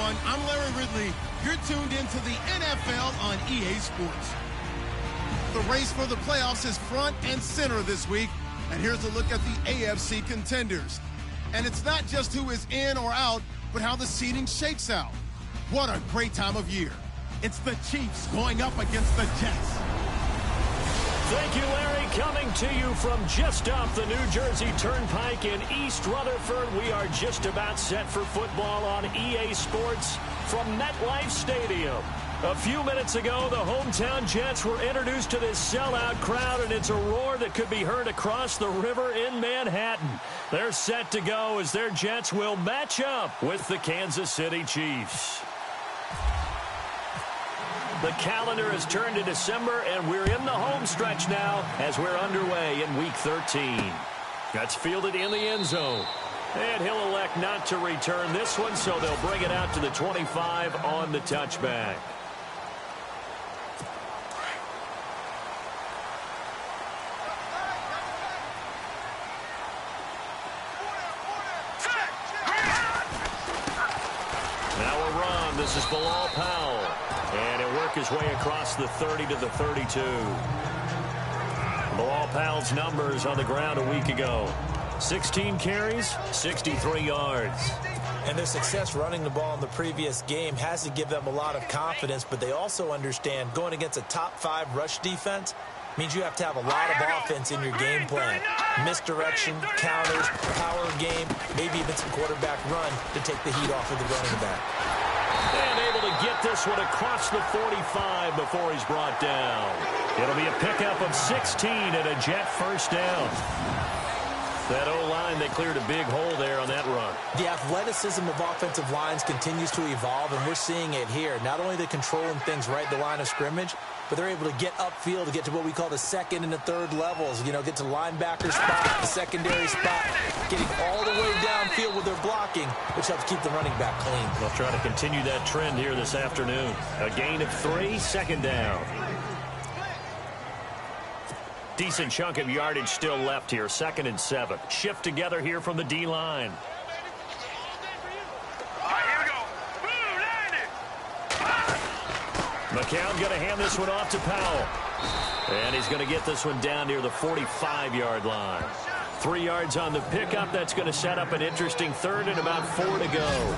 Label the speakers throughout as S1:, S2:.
S1: everyone. I'm Larry Ridley. You're tuned into the NFL on EA Sports. The race for the playoffs is front and center this week. And here's a look at the AFC contenders. And it's not just who is in or out, but how the seeding shakes out. What a great time of year. It's the Chiefs going up against the Jets.
S2: Thank you, Larry. Coming to you from just off the New Jersey Turnpike in East Rutherford. We are just about set for football on EA Sports from MetLife Stadium. A few minutes ago, the hometown Jets were introduced to this sellout crowd, and it's a roar that could be heard across the river in Manhattan. They're set to go as their Jets will match up with the Kansas City Chiefs. The calendar has turned to December, and we're in the home stretch now as we're underway in Week 13. That's fielded in the end zone. And he'll elect not to return this one, so they'll bring it out to the 25 on the touchback. Now a run. This is Bilal Powell. And he'll work his way across the 30 to the 32. Bilal Powell's numbers on the ground a week ago. 16 carries, 63 yards.
S3: And their success running the ball in the previous game has to give them a lot of confidence, but they also understand going against a top-5 rush defense means you have to have a lot of offense in your game plan. Misdirection, counters, power game, maybe even some quarterback run to take the heat off of the running back.
S2: And able to get this one across the 45 before he's brought down. It'll be a pickup of 16 and a Jet first down. That O-line, they cleared a big hole there on that run.
S3: The athleticism of offensive lines continues to evolve, and we're seeing it here. Not only are they controlling things right at the line of scrimmage, but they're able to get upfield to get to what we call the second and the third levels. You know, get to linebacker spot, the secondary spot, getting all the way downfield with their blocking, which helps keep the running back clean.
S2: They'll try to continue that trend here this afternoon. A gain of 3, second down. Decent chunk of yardage still left here, 2nd and 7. Shift together here from the D-line. McCown going to hand this one off to Powell. And he's going to get this one down near the 45-yard line. 3 yards on the pickup. That's going to set up an interesting third and about 4 to go.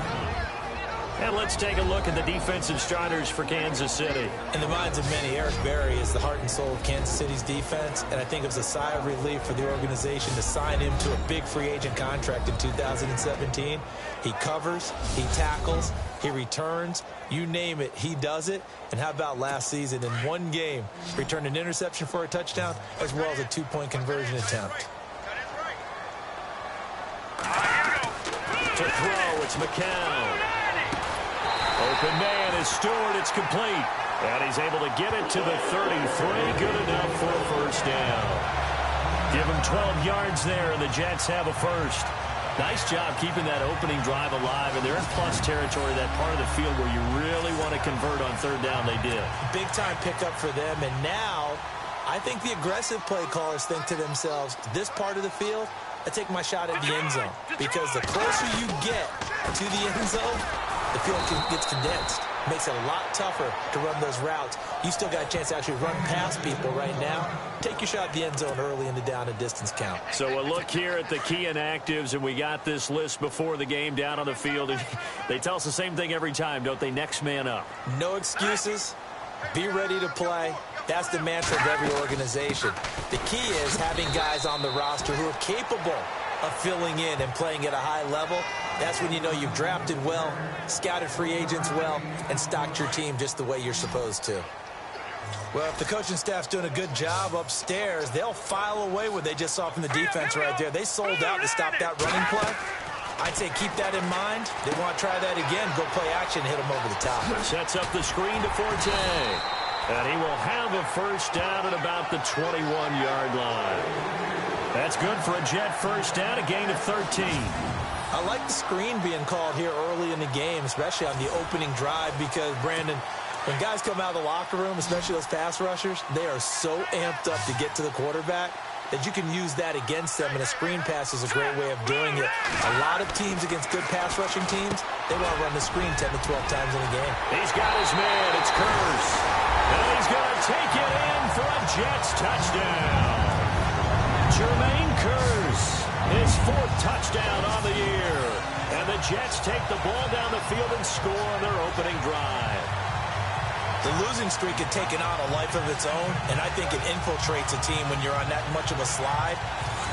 S2: And let's take a look at the defensive starters for Kansas City.
S3: In the minds of many, Eric Berry is the heart and soul of Kansas City's defense, and I think it was a sigh of relief for the organization to sign him to a big free agent contract in 2017. He covers, he tackles, he returns, you name it, he does it. And how about last season in one game, returned an interception for a touchdown as well as a 2-point conversion attempt.
S2: To throw, it's McCown. Open man is Stewart. It's complete. And he's able to get it to the 33. Good enough for a first down. Give him 12 yards there, and the Jets have a first. Nice job keeping that opening drive alive, and they're in plus territory, that part of the field where you really want to convert on third down. They did. Big-time pickup for them, and now I think the aggressive play callers think to themselves, this part of the field, I take my shot at the end zone, because the closer you get to the end zone, the field gets condensed. Makes it a lot tougher to run those routes. You still got a chance to actually run past people right now. Take your shot at the end zone early in the down and distance count. So a look here at the key inactives, and we got this list before the game down on the field. They tell us the same thing every time, don't they? Next man up. No excuses. Be ready to play. That's the mantra of every organization. The key is having guys on the roster who are capable of filling in and playing at a high level. That's when you know you've drafted well, scouted free agents well, and stocked your team just the way you're supposed to. Well, if the coaching staff's doing a good job upstairs, they'll file away what they just saw from the defense right there. They sold out to stop that running play. I'd say keep that in mind. They want to try that again, go play action, hit them over the top. Sets up the screen to Forte. And he will have a first down at about the 21-yard line. That's good for a Jet first down, a gain of 13. I like the screen being called here early in the game, especially on the opening drive, because, Brandon, when guys come out of the locker room, especially those pass rushers, they are so amped up to get to the quarterback.
S3: that you can use that against them, and a screen pass is a great way of doing it. A lot of teams against good pass rushing teams, they want to run the screen 10 to 12 times in a game.
S2: He's got his man. It's Curse. And he's going to take it in for a Jets touchdown. Jermaine Curse, his 4th touchdown on the year. And the Jets take the ball down the field and score on their opening drive.
S3: The losing streak had taken on a life of its own, and I think it infiltrates a team when you're on that much of a slide.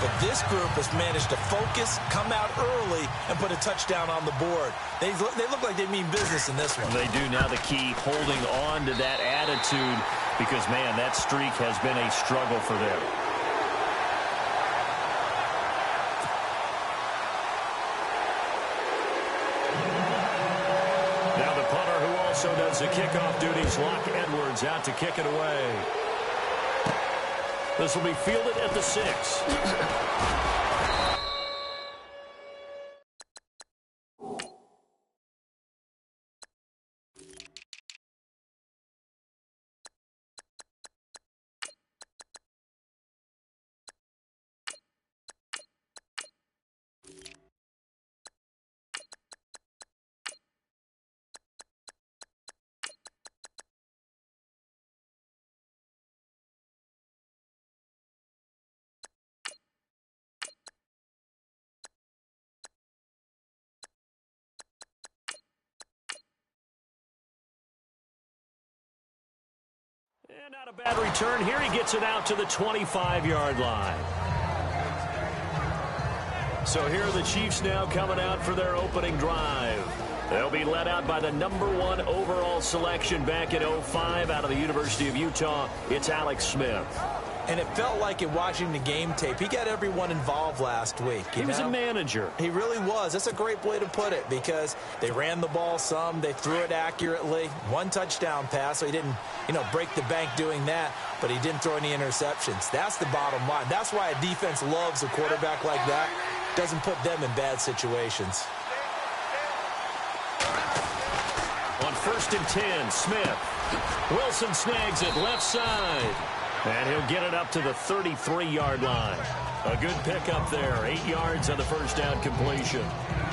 S3: But this group has managed to focus, come out early, and put a touchdown on the board. They look like they mean business in this one.
S2: They do. Now the key, holding on to that attitude, because, man, that streak has been a struggle for them. Also does the kickoff duties. Locke Edwards out to kick it away. This will be fielded at the 6. And not a bad return. Here he gets it out to the 25-yard line. So here are the Chiefs now coming out for their opening drive. They'll be led out by the #1 overall selection back in 2005 out of the University of Utah. It's Alex Smith.
S3: And it felt like in watching the game tape, he got everyone involved last week.
S2: He was a manager.
S3: He really was. That's a great way to put it, because they ran the ball some, they threw it accurately. 1 touchdown pass, so he didn't, break the bank doing that, but he didn't throw any interceptions. That's the bottom line. That's why a defense loves a quarterback like that. Doesn't put them in bad situations.
S2: On 1st and 10, Smith. Wilson snags it left side. And he'll get it up to the 33-yard line. A good pickup there. 8 yards on the first down completion.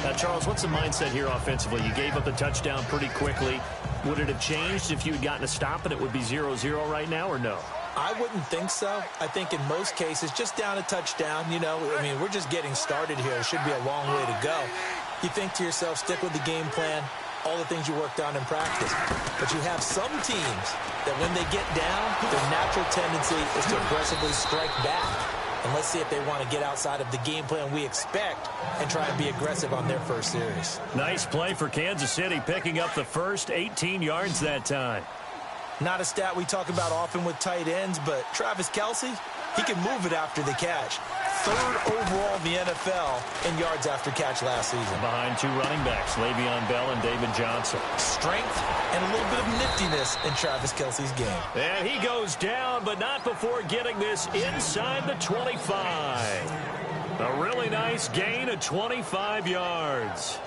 S2: Now, Charles, what's the mindset here offensively? You gave up the touchdown pretty quickly. Would it have changed if you had gotten a stop and it would be 0-0 right now, or no?
S3: I wouldn't think so. I think in most cases, just down a touchdown, we're just getting started here. It should be a long way to go. You think to yourself, stick with the game plan, all the things you worked on in practice. But you have some teams that when they get down, their natural tendency is to aggressively strike back. And let's see if they want to get outside of the game plan we expect and try and be aggressive on their first series.
S2: Nice play for Kansas City, picking up the first 18 yards that time.
S3: Not a stat we talk about often with tight ends, but Travis Kelce, he can move it after the catch. 3rd overall in the NFL in yards after catch last season.
S2: Behind 2 running backs, Le'Veon Bell and David Johnson.
S3: Strength and a little bit of niftiness in Travis Kelce's game.
S2: And he goes down, but not before getting this inside the 25. A really nice gain of 25 yards.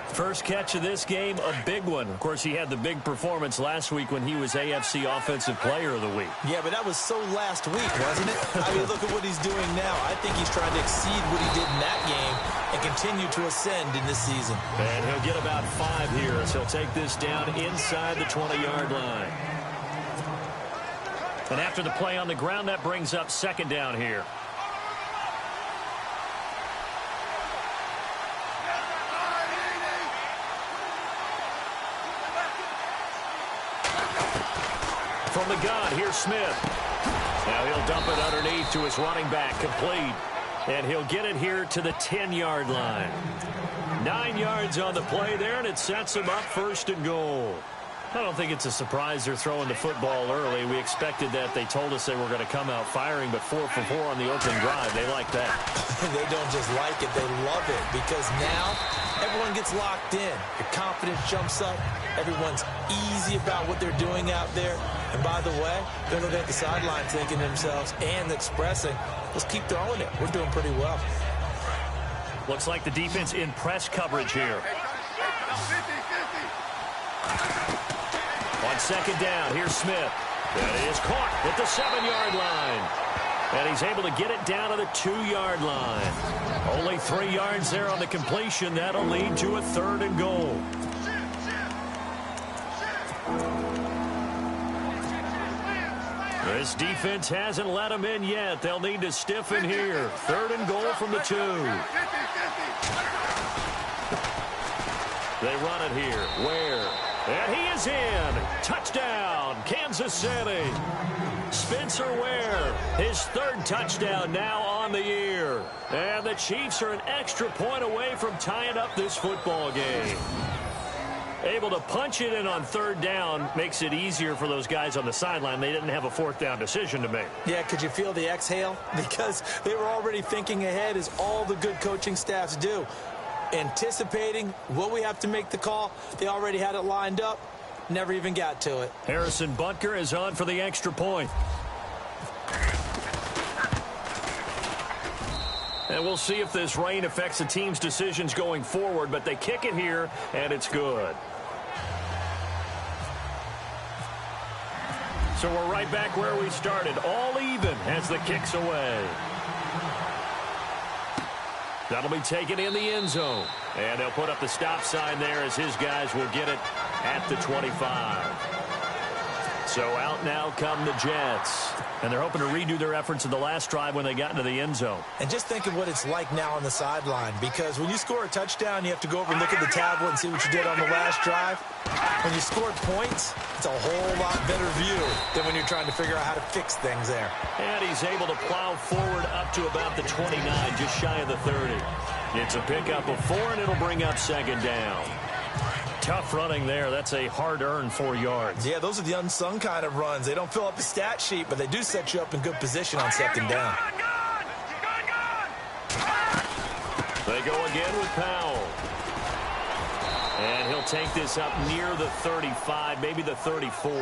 S2: First catch of this game, a big one. Of course, he had the big performance last week when he was AFC Offensive Player of the Week.
S3: Yeah, but that was so last week, wasn't it? I mean, look at what he's doing now. I think he's trying to exceed what he did in that game and continue to ascend in this season.
S2: And he'll get about 5 here as he'll take this down inside the 20-yard line. And after the play on the ground, that brings up 2nd down here. From the gun, here's Smith. Now he'll dump it underneath to his running back, complete. And he'll get it here to the 10-yard line. 9 yards on the play there, and it sets him up 1st and goal. I don't think it's a surprise they're throwing the football early. We expected that. They told us they were going to come out firing, but 4 for 4 on the opening drive. They like that.
S3: They don't just like it, they love it, because now everyone gets locked in. Your confidence jumps up. Everyone's easy about what they're doing out there. And by the way, they're looking at the sideline thinking to themselves and expressing, let's keep throwing it. We're doing pretty well.
S2: Looks like the defense in press coverage here. On 2nd down, here's Smith. That is caught at the 7-yard line. And he's able to get it down to the 2-yard line. Only 3 yards there on the completion. That'll lead to a 3rd and goal. This defense hasn't let him in yet. They'll need to stiffen here. 3rd and goal from the 2. They run it here. Ware. And he is in. Touchdown, Kansas City. Spencer Ware, his 3rd touchdown now on the year. And the Chiefs are an extra point away from tying up this football game. Able to punch it in on 3rd down makes it easier for those guys on the sideline. They didn't have a 4th down decision to make.
S3: Yeah, could you feel the exhale? Because they were already thinking ahead, as all the good coaching staffs do. Anticipating, will we have to make the call? They already had it lined up. Never even got to it.
S2: Harrison Butker is on for the extra point. And we'll see if this rain affects the team's decisions going forward, but they kick it here, and it's good. So we're right back where we started, all even as the kick's away. That'll be taken in the end zone. And they'll put up the stop sign there as his guys will get it at the 25. So out now come the Jets. And they're hoping to redo their efforts in the last drive when they got into the end zone.
S3: And just think of what it's like now on the sideline, because when you score a touchdown, you have to go over and look at the tablet and see what you did on the last drive. When you score points, it's a whole lot better view than when you're trying to figure out how to fix things there.
S2: And he's able to plow forward up to about the 29, just shy of the 30. It's a pickup of 4, and it'll bring up 2nd down. Tough running there. That's a hard-earned 4 yards.
S3: Yeah, those are the unsung kind of runs. They don't fill up the stat sheet, but they do set you up in good position on 2nd down.
S2: They go again with Powell. And he'll take this up near the 35, maybe the 34.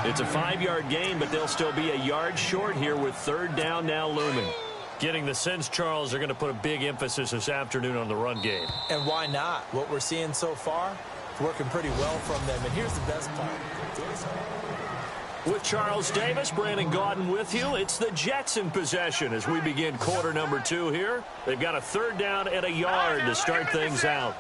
S2: It's a 5-yard gain, but they'll still be a yard short here with 3rd down now looming. Getting the sense, Charles, they're going to put a big emphasis this afternoon on the run game.
S3: And why not? What we're seeing so far, it's working pretty well from them. And here's the best part.
S2: With Charles Davis, Brandon Gaudin with you. It's the Jets in possession as we begin quarter number 2 here. They've got a 3rd down and a yard to start things out.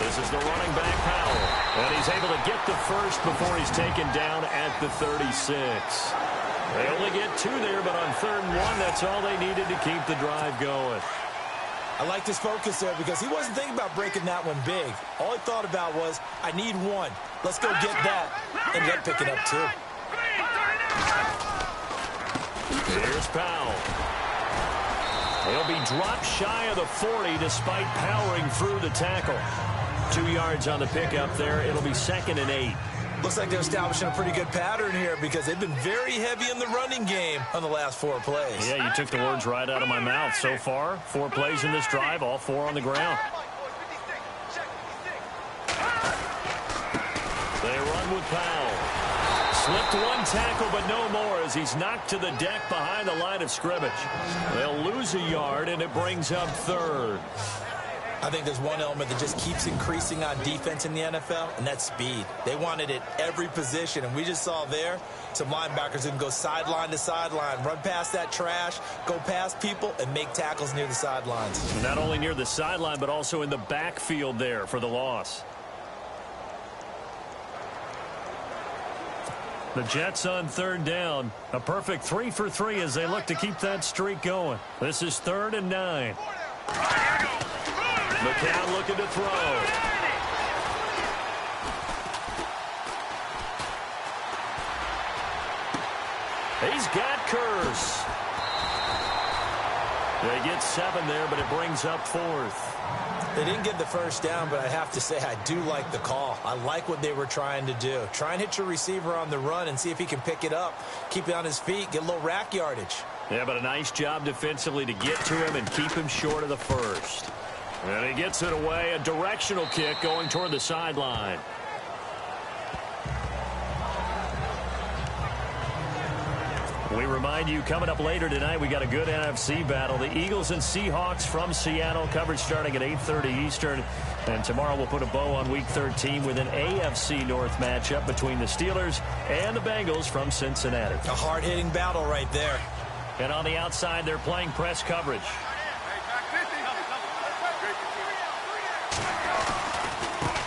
S2: This is the running back, Powell. And he's able to get the first before he's taken down at the 36. They only get 2 there, but on 3rd and 1, that's all they needed to keep the drive going.
S3: I like his focus there because he wasn't thinking about breaking that one big. All he thought about was, I need 1. Let's go get that. Ended up picking up 2.
S2: Here's Powell. He'll be dropped shy of the 40 despite powering through the tackle. 2 yards on the pickup there. It'll be 2nd and 8.
S3: Looks like they're establishing a pretty good pattern here because they've been very heavy in the running game on the last 4 plays.
S2: Yeah, you took the words right out of my mouth. So far, 4 plays in this drive, all 4 on the ground. They run with Powell. Slipped 1 tackle, but no more as he's knocked to the deck behind the line of scrimmage. They'll lose a yard, and it brings up 3rd.
S3: I think there's one element that just keeps increasing on defense in the NFL, and that's speed. They want it at every position, and we just saw there some linebackers who can go sideline to sideline, run past that trash, go past people, and make tackles near the sidelines.
S2: Not only near the sideline, but also in the backfield there for the loss. The Jets on 3rd down. A perfect 3 for 3 as they look to keep that streak going. This is 3rd and 9. McCown looking to throw. He's got Curse. They get 7 there, but it brings up 4th.
S3: They didn't get the first down, but I have to say I do like the call. I like what they were trying to do. Try and hit your receiver on the run and see if he can pick it up. Keep it on his feet, get a little rack yardage.
S2: Yeah, but a nice job defensively to get to him and keep him short of the first. And he gets it away, a directional kick going toward the sideline. We remind you, coming up later tonight, we got a good NFC battle. The Eagles and Seahawks from Seattle, coverage starting at 8:30 Eastern. And tomorrow we'll put a bow on Week 13 with an AFC North matchup between the Steelers and the Bengals from Cincinnati.
S3: A hard-hitting battle right there.
S2: And on the outside, they're playing press coverage.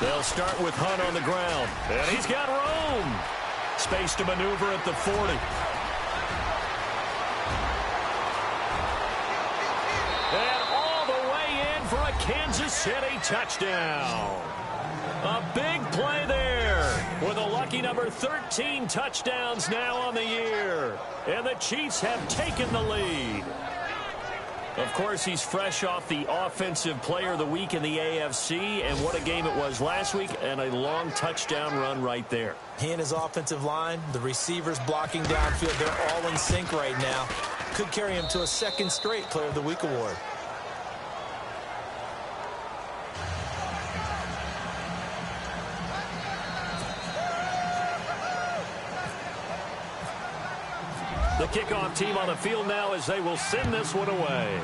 S2: They'll start with Hunt on the ground. And he's got room. Space to maneuver at the 40. And all the way in for a Kansas City touchdown. A big play there with a lucky number 13 touchdowns now on the year. And the Chiefs have taken the lead. Of course, he's fresh off the Offensive Player of the Week in the AFC, and what a game it was last week, and a long touchdown run right there.
S3: He and his offensive line, the receivers blocking downfield, they're all in sync right now. Could carry him to a second straight Player of the Week award.
S2: The kickoff team on the field now as they will send this one away.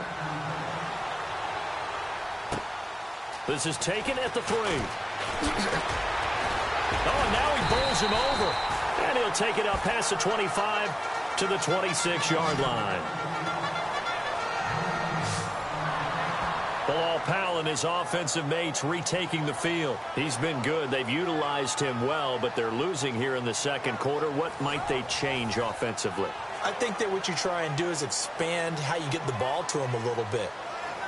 S2: This is taken at the 3. Oh, and now he bowls him over. And he'll take it up past the 25 to the 26-yard line. Bilal Powell and his offensive mates retaking the field. He's been good. They've utilized him well, but they're losing here in the second quarter. What might they change offensively?
S3: I think that what you try and do is expand how you get the ball to him a little bit.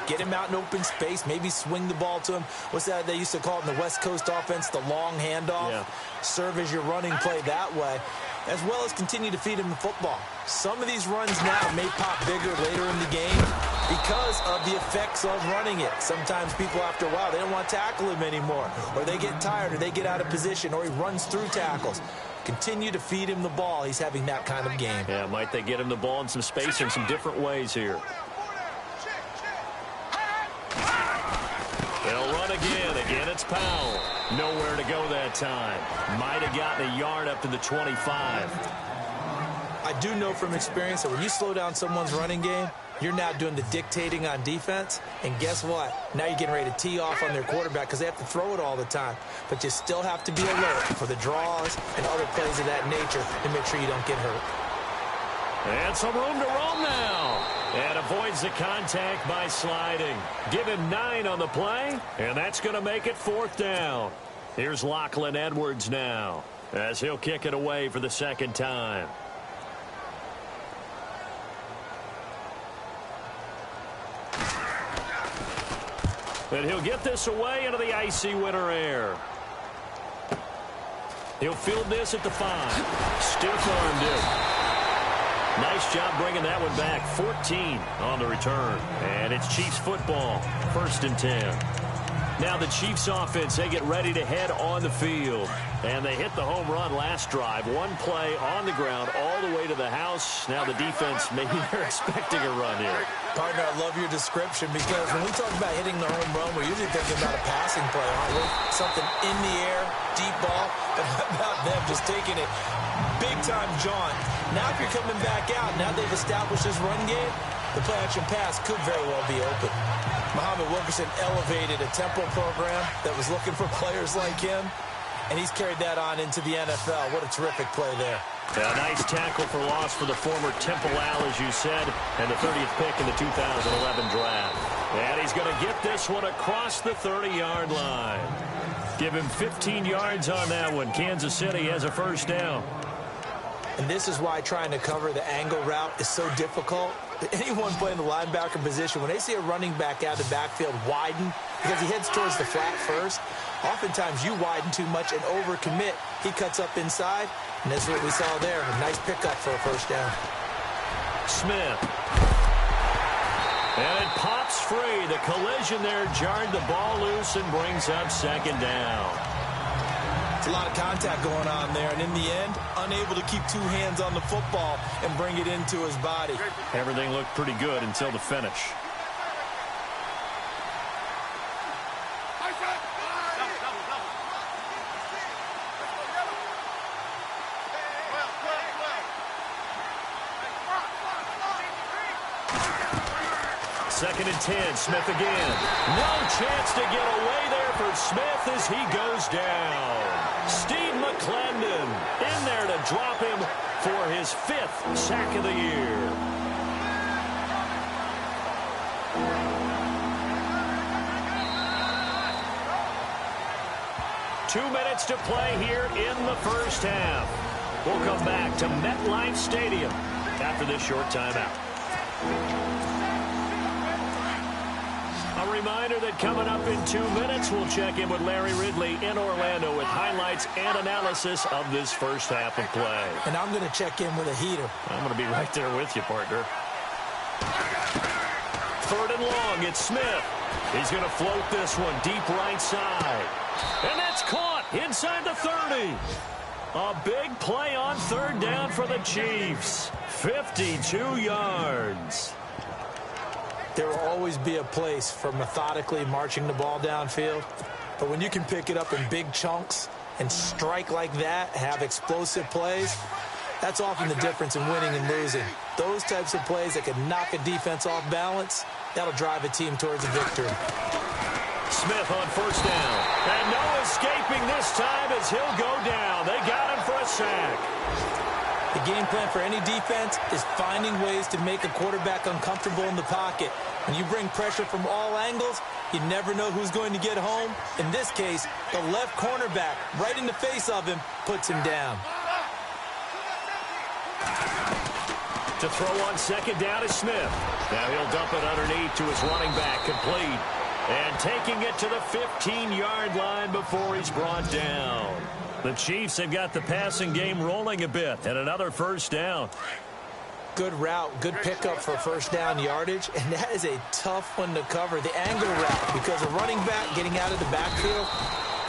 S3: Get him out in open space, maybe swing the ball to him. What's that they used to call it in the West Coast offense, the long handoff? Yeah. Serve as your running play that way, as well as continue to feed him the football. Some of these runs now may pop bigger later in the game because of the effects of running it. Sometimes people, after a while, they don't want to tackle him anymore, or they get tired, or they get out of position, or he runs through tackles. Continue to feed him the ball. He's having that kind of game.
S2: Yeah, might they get him the ball in some space in some different ways here. They'll run again. Again, it's Powell. Nowhere to go that time. Might have gotten a yard up to the 25.
S3: I do know from experience that when you slow down someone's running game, you're now doing the dictating on defense. And guess what? Now you're getting ready to tee off on their quarterback because they have to throw it all the time. But you still have to be alert for the draws and other plays of that nature to make sure you don't get hurt.
S2: And some room to roam now. And avoids the contact by sliding. Give him 9 on the play, and that's going to make it 4th down. Here's Lachlan Edwards now as he'll kick it away for the second time. And he'll get this away into the icy winter air. He'll field this at the 5. Stiff-armed it. Nice job bringing that one back. 14 on the return. And it's Chiefs football. 1st and 10. Now the Chiefs offense, they get ready to head on the field. And they hit the home run last drive. One play on the ground all the way to the house. Now the defense, maybe they're expecting a run here.
S3: Partner, I love your description because when we talk about hitting the home run, we're usually thinking about a passing play, aren't we? Something in the air, deep ball, but how about them just taking it big-time jaunt. Now if you're coming back out, now they've established this run game, the play-action pass could very well be open. Muhammad Wilkerson elevated a tempo program that was looking for players like him, and he's carried that on into the NFL. What a terrific play there.
S2: A nice tackle for loss for the former Temple Al, as you said, and the 30th pick in the 2011 draft. And he's going to get this one across the 30-yard line. Give him 15 yards on that one. Kansas City has a 1st down.
S3: And this is why trying to cover the angle route is so difficult. Anyone playing the linebacker position, when they see a running back out of the backfield widen, because he heads towards the flat first, oftentimes you widen too much and overcommit. He cuts up inside, and that's what we saw there. A nice pickup for a 1st down.
S2: Smith. And it pops free. The collision there jarred the ball loose and brings up 2nd down.
S3: It's a lot of contact going on there, and in the end, unable to keep 2 hands on the football and bring it into his body.
S2: Everything looked pretty good until the finish. 2nd and 10. Smith again. No chance to get away there for Smith as he goes down. Steve McClendon in there to drop him for his 5th sack of the year. Two minutes to play here in the first half. We'll come back to MetLife Stadium after this short timeout. A reminder that coming up in 2 minutes, we'll check in with Larry Ridley in Orlando with highlights and analysis of this first half of play.
S3: And I'm going to check in with a heater.
S2: I'm going to be right there with you, partner. 3rd and long, it's Smith. He's going to float this one deep right side. And that's caught inside the 30. A big play on 3rd down for the Chiefs. 52 yards.
S3: There will always be a place for methodically marching the ball downfield. But when you can pick it up in big chunks and strike like that, have explosive plays, that's often the difference in winning and losing. Those types of plays that can knock a defense off balance, that'll drive a team towards a victory.
S2: Smith on 1st down. And no escaping this time as he'll go down. They got him for a sack.
S3: The game plan for any defense is finding ways to make a quarterback uncomfortable in the pocket. When you bring pressure from all angles, you never know who's going to get home. In this case, the left cornerback, right in the face of him, puts him down.
S2: To throw on 2nd down is Smith. Now he'll dump it underneath to his running back, complete. And taking it to the 15-yard line before he's brought down. The Chiefs have got the passing game rolling a bit, and another 1st down.
S3: Good route, good pickup for 1st down yardage, and that is a tough one to cover. The angle route, because a running back getting out of the backfield,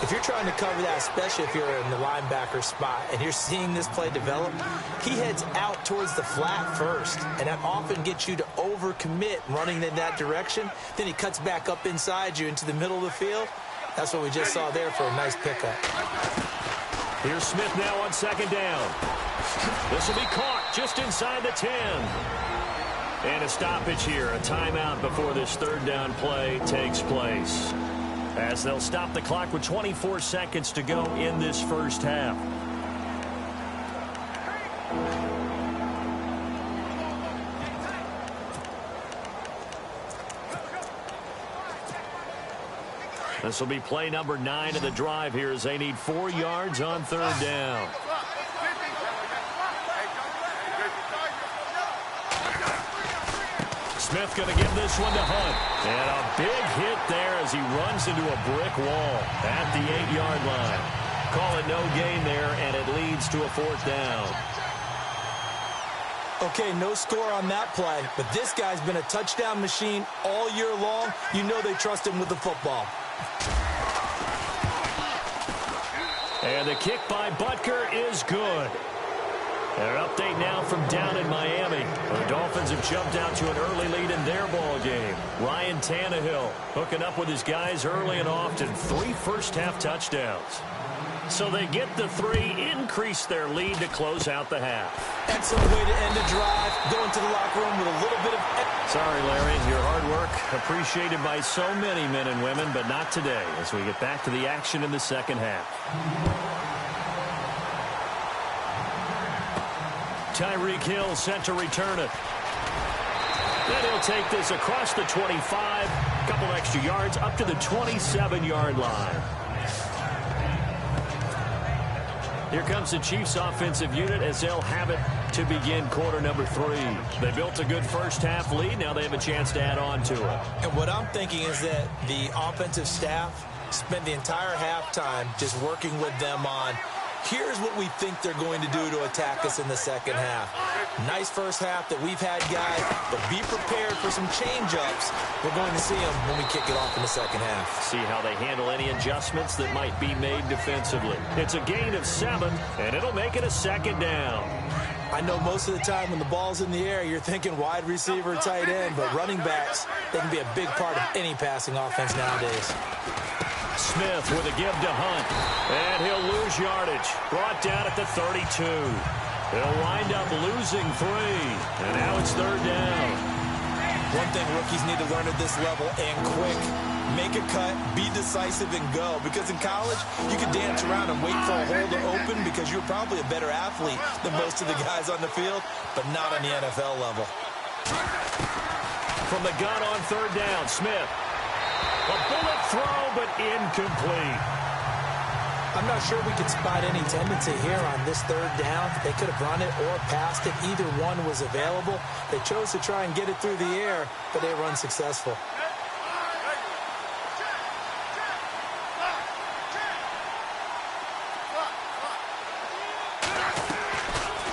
S3: if you're trying to cover that, especially if you're in the linebacker spot and you're seeing this play develop, he heads out towards the flat first, and that often gets you to overcommit running in that direction. Then he cuts back up inside you into the middle of the field. That's what we just saw there for a nice pickup.
S2: Here's Smith now on 2nd down. This will be caught just inside the 10. And a stoppage here, a timeout before this 3rd down play takes place, as they'll stop the clock with 24 seconds to go in this first half. This will be play number 9 of the drive here as they need 4 yards on 3rd down. Smith going to give this one to Hunt. And a big hit there as he runs into a brick wall at the 8-yard line. Call it no gain there, and it leads to a 4th down.
S3: Okay, no score on that play, but this guy's been a touchdown machine all year long. You know they trust him with the football.
S2: And the kick by Butker is good. An update now from down in Miami. The Dolphins have jumped out to an early lead in their ball game. Ryan Tannehill hooking up with his guys early and often. 3 first-half touchdowns. So they get the 3, increase their lead to close out the half.
S3: Excellent way to end the drive. Go into the locker room with a little bit of...
S2: Sorry, Larry, your hard work appreciated by so many men and women, but not today as we get back to the action in the second half. Tyreek Hill set to return it. Then he'll take this across the 25, a couple extra yards up to the 27-yard line. Here comes the Chiefs offensive unit as they'll have it to begin quarter number 3. They built a good first-half lead. Now they have a chance to add on to it.
S3: And what I'm thinking is that the offensive staff spent the entire halftime just working with them on, here's what we think they're going to do to attack us in the second half. Nice first half that we've had, guys, but be prepared for some change-ups. We're going to see them when we kick it off in the second half.
S2: See how they handle any adjustments that might be made defensively. It's a gain of 7, and it'll make it a 2nd down.
S3: I know most of the time when the ball's in the air, you're thinking wide receiver, tight end, but running backs, they can be a big part of any passing offense nowadays.
S2: Smith with a give to Hunt, and he'll lose yardage. Brought down at the 32. He'll wind up losing 3, and now it's 3rd down.
S3: One thing rookies need to learn at this level, and quick. Make a cut, be decisive, and go. Because in college, you can dance around and wait for a hole to open because you're probably a better athlete than most of the guys on the field, but not on the NFL level.
S2: From the gun on third down, Smith. A bullet throw, but incomplete.
S4: I'm not sure we could spot any tendency here on this third down. They could have run it or passed it. Either one was available. They chose to try and get it through the air, but they were unsuccessful.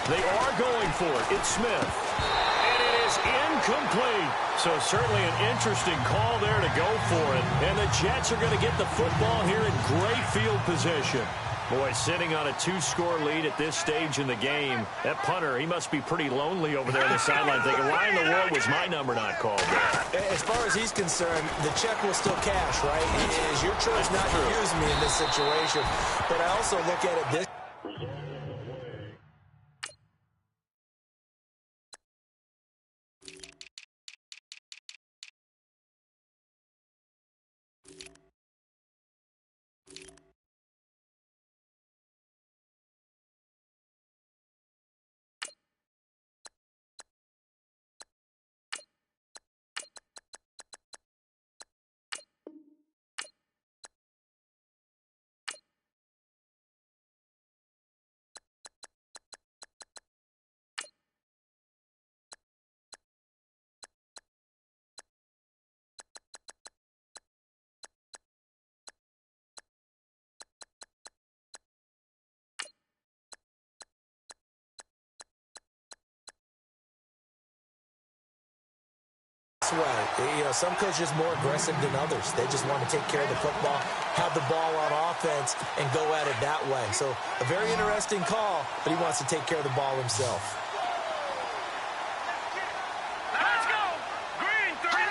S2: They are going for it. It's Smith. And it is incomplete. So certainly an interesting call there to go for it. And the Jets are going to get the football here in great field position. Boy, sitting on a 2-score lead at this stage in the game. That punter, he must be pretty lonely over there on the sideline thinking, why in the world was my number not called there?
S4: As far as he's concerned, the check will still cash, right? It is your choice not to use me in this situation. But I also look at it this. Way. You know, some coaches are more aggressive than others. They just want to take care of the football, have the ball on offense, and go at it that way. So a very interesting call, but he wants to take care of the ball himself.
S5: Let's go! Green 39!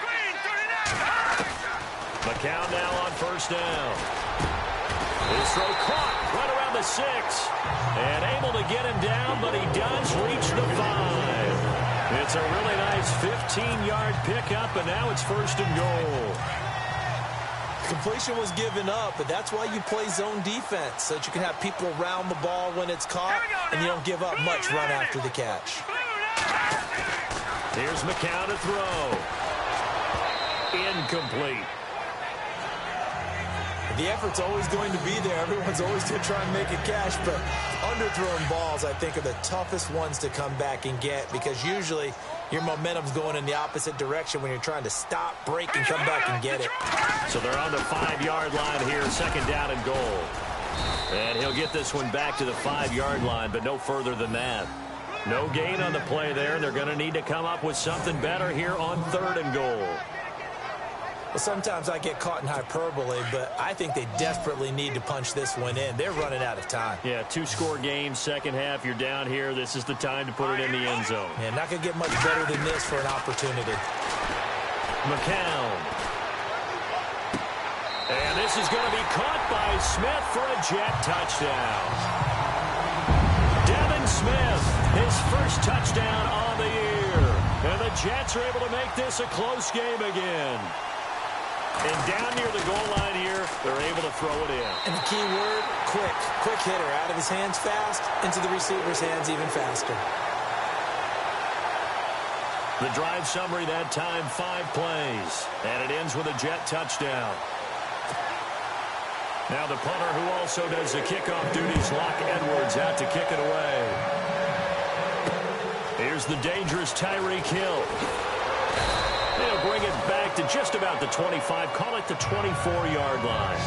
S5: Green 39!
S2: McCown now on first down. His throw caught right around the 6. And able to get him down, but he does reach the 5. It's a really nice 15-yard pickup, and now it's first and goal.
S4: Completion was given up, but that's why you play zone defense, so that you can have people around the ball when it's caught, and you don't give up much run after the catch.
S2: Here's McCown to throw. Incomplete.
S4: The effort's always going to be there. Everyone's always going to try and make a catch, but underthrown balls, I think, are the toughest ones to come back and get because usually your momentum's going in the opposite direction when you're trying to stop, break, and come back and get it.
S2: So they're on the 5-yard line here, second down and goal. And he'll get this one back to the 5-yard line, but no further than that. No gain on the play there. They're going to need to come up with something better here on third and goal.
S4: Well, sometimes I get caught in hyperbole, but I think they desperately need to punch this one in. They're running out of time.
S2: Yeah, 2-score game, second half. You're down here. This is the time to put it in the end zone.
S4: Yeah, not going to get much better than this for an opportunity.
S2: McCown. And this is going to be caught by Smith for a Jet touchdown. Devin Smith, his first touchdown on the year. And the Jets are able to make this a close game again. And down near the goal line here, they're able to throw it in.
S4: And the key word, quick. Quick hitter. Out of his hands fast, into the receiver's hands even faster.
S2: The drive summary that time, 5 plays. And it ends with a Jet touchdown. Now the punter who also does the kickoff duties, Locke Edwards, out to kick it away. Here's the dangerous Tyreek Hill. They'll bring it back to just about the 25, call it the 24-yard line.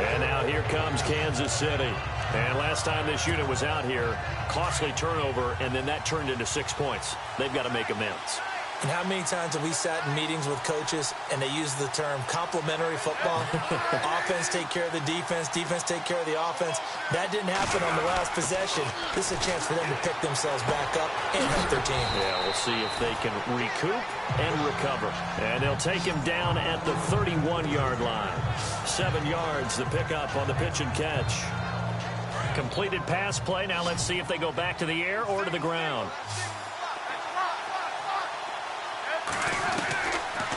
S2: And now here comes Kansas City. And last time this unit was out here, costly turnover, and then that turned into 6 points. They've got to make amends.
S4: And how many times have we sat in meetings with coaches and they use the term complementary football? Offense take care of the defense, defense take care of the offense. That didn't happen on the last possession. This is a chance for them to pick themselves back up and help their team.
S2: Yeah, we'll see if they can recoup and recover. And they'll take him down at the 31-yard line. 7 yards, the pickup on the pitch and catch. Completed pass play. Now let's see if they go back to the air or to the ground.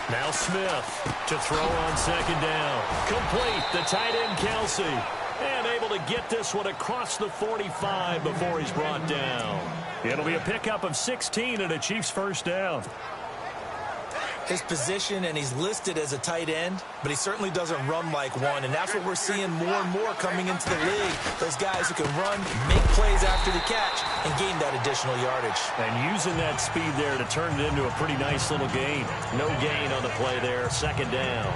S2: Now Smith to throw on second down. Complete. The tight end, Kelsey. And able to get this one across the 45 before he's brought down. It'll be a pickup of 16 and a Chiefs first down.
S4: His position, and he's listed as a tight end, but he certainly doesn't run like one, and that's what we're seeing more and more coming into the league. Those guys who can run, make plays after the catch, and gain that additional yardage.
S2: And using that speed there to turn it into a pretty nice little gain. No gain on the play there, second down.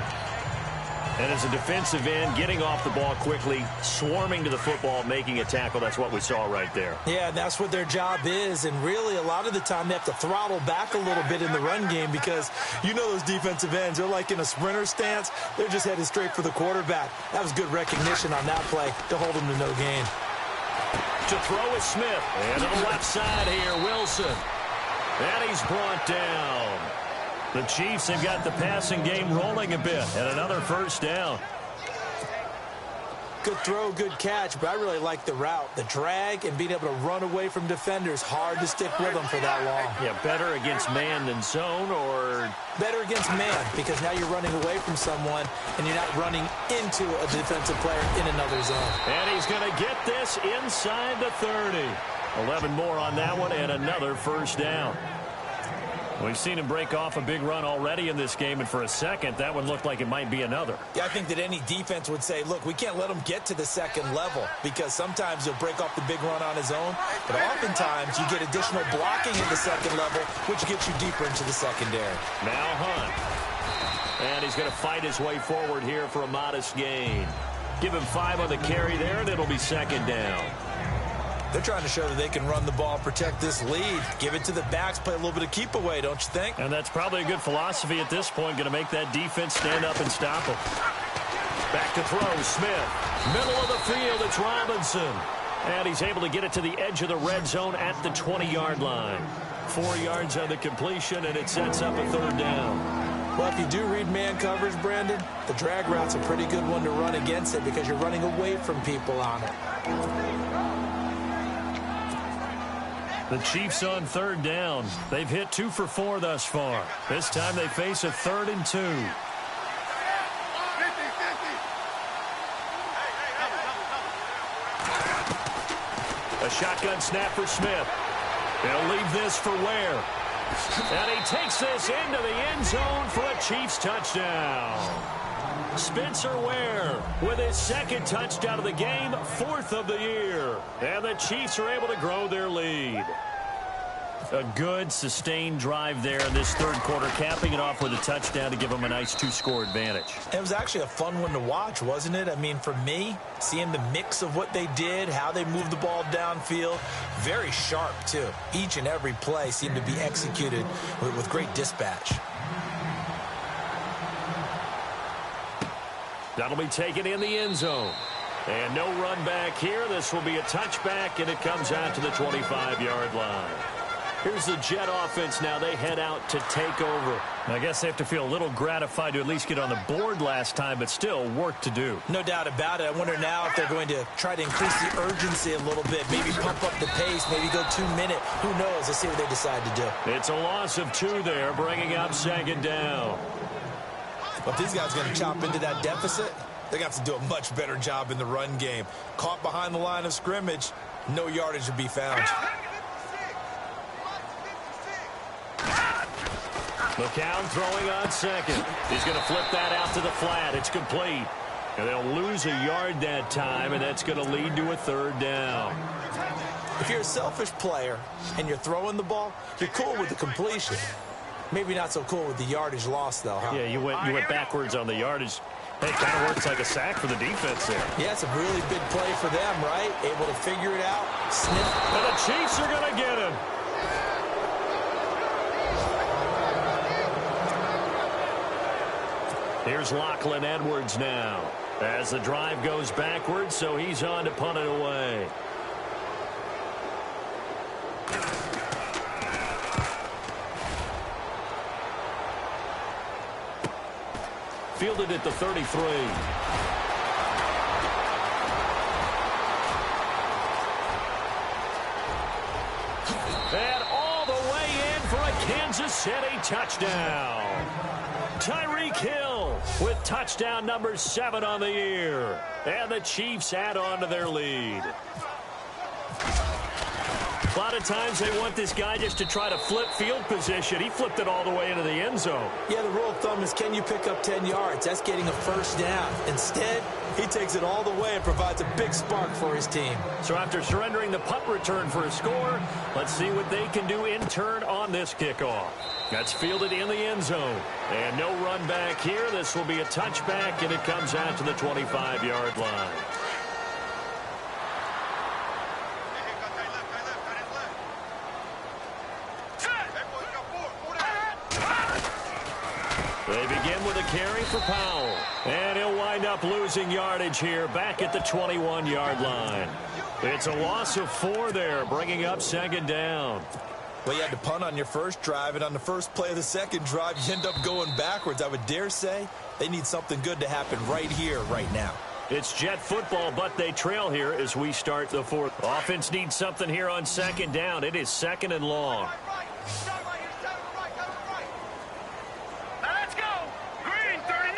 S2: And as a defensive end, getting off the ball quickly, swarming to the football, making a tackle, that's what we saw right there.
S4: Yeah, that's what their job is, and really a lot of the time they have to throttle back a little bit in the run game because you know those defensive ends, they're like in a sprinter stance. They're just headed straight for the quarterback. That was good recognition on that play to hold him to no gain.
S2: To throw is Smith. And on the left side here, Wilson. And he's brought down. The Chiefs have got the passing game rolling a bit, and another first down.
S4: Good throw, good catch, but I really like the route. The drag and being able to run away from defenders. Hard to stick with them for that long.
S2: Yeah, better against man than zone, or?
S4: Better against man, because now you're running away from someone, and you're not running into a defensive player in another zone.
S2: And he's going to get this inside the 30. 11 more on that one, and another first down. We've seen him break off a big run already in this game, and for a second, that one looked like it might be another.
S4: Yeah, I think that any defense would say, look, we can't let him get to the second level because sometimes he'll break off the big run on his own, but oftentimes you get additional blocking at the second level, which gets you deeper into the secondary.
S2: Now Hunt. And he's going to fight his way forward here for a modest gain. Give him 5 on the carry there, and it'll be second down.
S4: They're trying to show that they can run the ball, protect this lead. Give it to the backs, play a little bit of keep away, don't you think?
S2: And that's probably a good philosophy at this point, going to make that defense stand up and stop them. Back to throw, Smith. Middle of the field, it's Robinson. And he's able to get it to the edge of the red zone at the 20-yard line. 4 yards on the completion, and it sets up a third down.
S4: Well, if you do read man coverage, Brandon, the drag route's a pretty good one to run against it because you're running away from people on it.
S2: The Chiefs on third down. They've hit 2 for 4 thus far. This time they face a 3rd and 2. A shotgun snap for Smith. They'll leave this for Ware. And he takes this into the end zone for a Chiefs touchdown. Spencer Ware with his 2nd touchdown of the game, 4th of the year. And the Chiefs are able to grow their lead. A good, sustained drive there in this 3rd quarter, capping it off with a touchdown to give them a nice 2-score advantage.
S4: It was actually a fun one to watch, wasn't it? I mean, for me, seeing the mix of what they did, how they moved the ball downfield, very sharp, too. Each and every play seemed to be executed with great dispatch.
S2: That'll be taken in the end zone. And no run back here. This will be a touchback, and it comes out to the 25-yard line. Here's the Jet offense now. They head out to take over. I guess they have to feel a little gratified to at least get on the board last time, but still work to do.
S4: No doubt about it. I wonder now if they're going to try to increase the urgency a little bit, maybe pump up the pace, maybe go 2-minute. Who knows? Let's see what they decide to do.
S2: It's a loss of 2 there, bringing up 2nd down.
S4: But if these guys are going to chop into that deficit, they're going to have to do a much better job in the run game. Caught behind the line of scrimmage, no yardage to be found.
S2: McCown throwing on 2nd. He's going to flip that out to the flat. It's complete. And they'll lose a yard that time, and that's going to lead to a 3rd down.
S4: If you're a selfish player and you're throwing the ball, you're cool with the completion. Maybe not so cool with the yardage loss, though, huh?
S2: Yeah, you went backwards on the yardage. It kind of works like a sack for the defense there.
S4: Yeah, it's a really big play for them, right? Able to figure it out, sniff.
S2: And the Chiefs are going to get him. Here's Lachlan Edwards now as the drive goes backwards, so he's on to punt it away. Fielded at the 33. this, and a touchdown. Tyreek Hill with touchdown number 7 on the year. And the Chiefs add on to their lead. A lot of times they want this guy just to try to flip field position. He flipped it all the way into the end zone.
S4: Yeah, the rule of thumb is, can you pick up 10 yards? That's getting a first down. Instead, he takes it all the way and provides a big spark for his team.
S2: So after surrendering the punt return for a score, let's see what they can do in turn on this kickoff. That's fielded in the end zone. And no run back here. This will be a touchback, and it comes out to the 25-yard line. They begin with a carry for Powell. And he'll wind up losing yardage here back at the 21-yard line. It's a loss of 4 there, bringing up second down.
S3: Well, you had to punt on your first drive, and on the first play of the second drive, you end up going backwards. I would dare say they need something good to happen right here, right now.
S2: It's Jet football, but they trail here as we start the fourth. Offense needs something here on second down. It is second and long.
S5: Let's go. Green 39.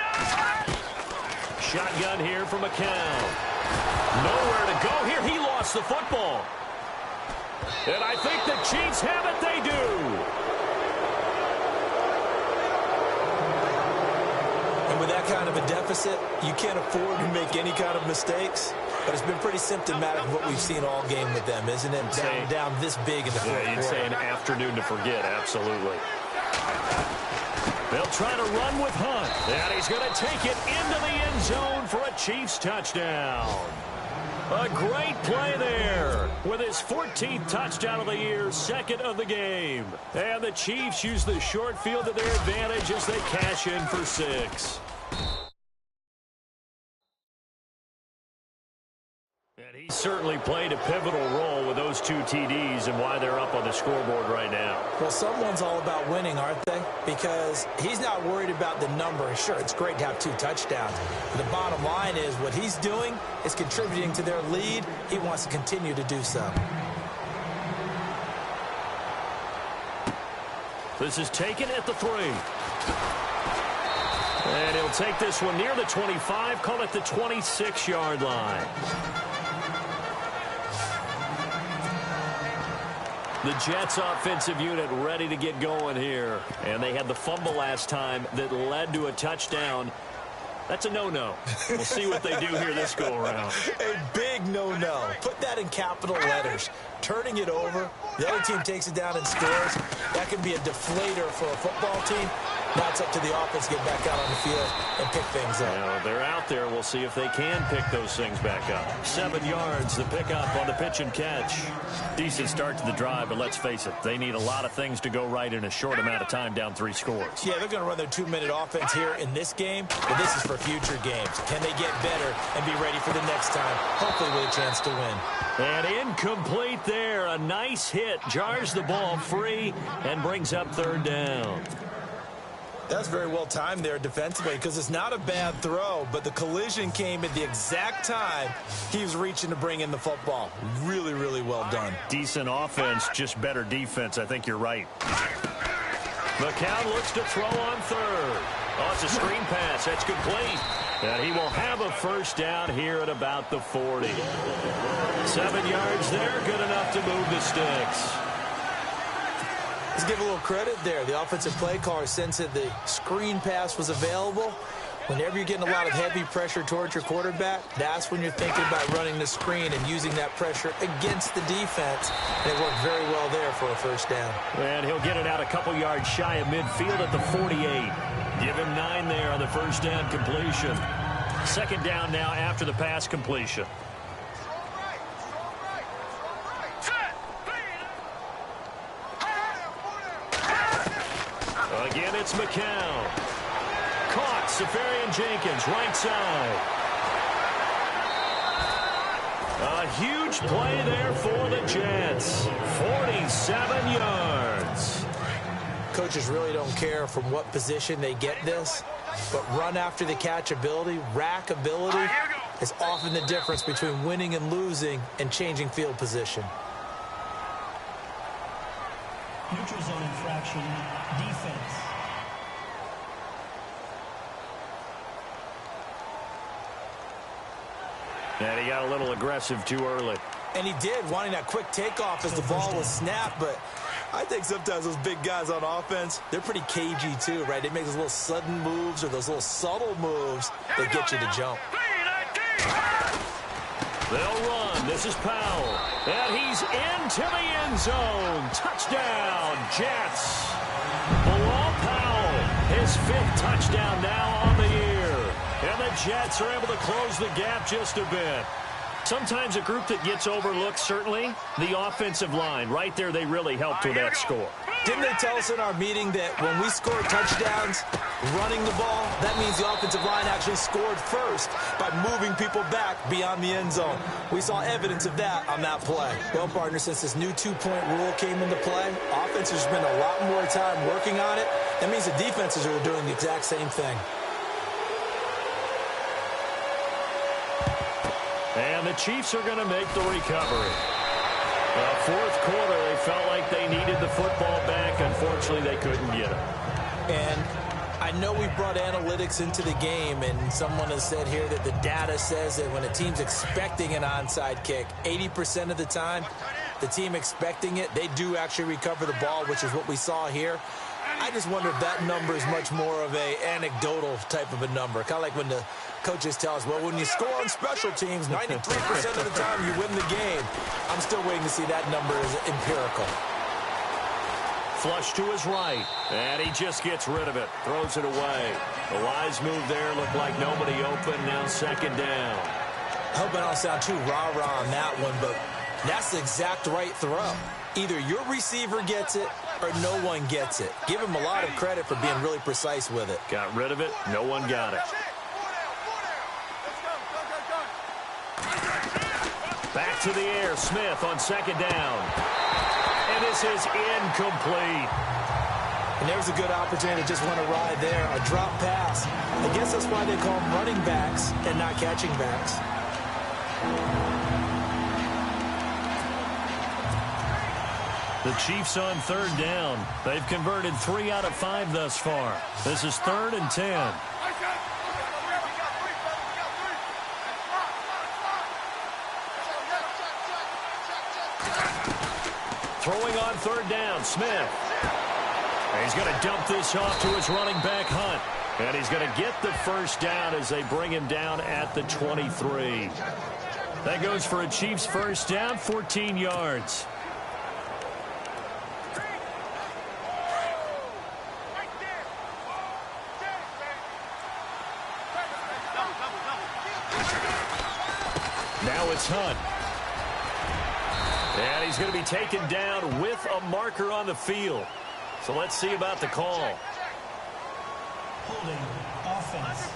S2: Shotgun here from McCown. Nowhere to go here. He lost the football. And I think the Chiefs have it. They do.
S4: And with that kind of a deficit, you can't afford to make any kind of mistakes. But it's been pretty symptomatic of what we've seen all game with them, isn't it? Down this big in the fourth quarter.
S2: You'd say an afternoon to forget, absolutely. They'll try to run with Hunt. And he's going to take it into the end zone for a Chiefs touchdown. A great play there with his 14th touchdown of the year, second of the game. And the Chiefs use the short field to their advantage as they cash in for 6. And he certainly played a pivotal role with those 2 TDs and why they're up on the scoreboard right now.
S4: Well, someone's all about winning, aren't they? Because he's not worried about the number. Sure, it's great to have 2 touchdowns. But the bottom line is what he's doing is contributing to their lead. He wants to continue to do so.
S2: This is taken at the 3. And he'll take this one near the 25, call it the 26-yard line. The Jets offensive unit ready to get going here. And they had the fumble last time that led to a touchdown. That's a no-no. We'll see what they do here this go-around.
S4: A big no-no. Put that in capital letters. Turning it over, the other team takes it down and scores. That can be a deflator for a football team. Now it's up to the offense to get back out on the field and pick things up.
S2: Now, they're out there. We'll see if they can pick those things back up. 7 yards, the pickup on the pitch and catch. Decent start to the drive, but let's face it, they need a lot of things to go right in a short amount of time, down 3 scores.
S4: Yeah, they're going to run their 2-minute offense here in this game, but this is for future games. Can they get better and be ready for the next time, hopefully with a chance to win?
S2: And incomplete there. A nice hit. Jars the ball free and brings up 3rd down.
S3: That's very well timed there defensively because it's not a bad throw, but the collision came at the exact time he was reaching to bring in the football. Really, really well done.
S2: Decent offense, just better defense. I think you're right. McCown looks to throw on 3rd. Oh, it's a screen pass. That's complete. And he will have a first down here at about the 40. 7 yards there, good enough to move the sticks.
S4: Let's give a little credit there. The offensive play caller sensed that the screen pass was available. Whenever you're getting a lot of heavy pressure towards your quarterback, that's when you're thinking about running the screen and using that pressure against the defense. And it worked very well there for a first down.
S2: And he'll get it out a couple yards shy of midfield at the 48. Give him 9 there on the first down completion. Second down now after the pass completion. Again, it's McCown. Caught. Safarian Jenkins, right side. A huge play there for the Jets. 47 yards.
S4: Coaches really don't care from what position they get this, but run after the catch ability, rack ability, is often the difference between winning and losing and changing field position.
S6: Neutral zone infraction. action, defense.
S2: And he got a little aggressive too early.
S4: And he did, wanting that quick takeoff as the ball was snapped. But I think sometimes those big guys on offense, they're pretty cagey too, right? They make those little sudden moves or those little subtle moves that get you to jump.
S2: They'll run. This is Powell. And he's into the end zone. Touchdown, Jets. Bilal Powell, his 5th touchdown now on the year. And the Jets are able to close the gap just a bit. Sometimes a group that gets overlooked, certainly, the offensive line. Right there, they really helped with that score.
S4: Didn't they tell us in our meeting that when we score touchdowns running the ball, that means the offensive line actually scored first by moving people back beyond the end zone? We saw evidence of that on that play. Well, partner, since this new 2-point rule came into play, offenses spend a lot more time working on it. That means the defenses are doing the exact same thing.
S2: And the Chiefs are going to make the recovery. Fourth quarter, they felt like they needed the football back. Unfortunately, they couldn't get it.
S4: And I know we brought analytics into the game, and someone has said here that the data says that when a team's expecting an onside kick, 80% of the time, the team expecting it, they do actually recover the ball, which is what we saw here. I just wonder if that number is much more of a anecdotal type of a number. Kind of like when the coaches tell us, well, when you score on special teams, 93% of the time you win the game. I'm still waiting to see that number as empirical.
S2: Flush to his right, and he just gets rid of it, throws it away. The wise move there, looked like nobody open, now 2nd down.
S4: I hope I don't sound too rah-rah on that one, but that's the exact right throw. Either your receiver gets it or no one gets it. Give him a lot of credit for being really precise with it.
S2: Got rid of it, no one got it. Back to the air, Smith on 2nd down. And this is incomplete.
S4: And there's a good opportunity to just want to ride there. A drop pass. I guess that's why they call them running backs and not catching backs.
S2: The Chiefs on 3rd down. They've converted 3 out of 5 thus far. This is 3rd and 10. Throwing on 3rd down, Smith. And he's going to dump this off to his running back, Hunt. And he's going to get the 1st down as they bring him down at the 23. That goes for a Chiefs 1st down, 14 yards. Now it's Hunt. And he's going to be taken down with a marker on the field. So let's see about the call.
S6: Holding offense.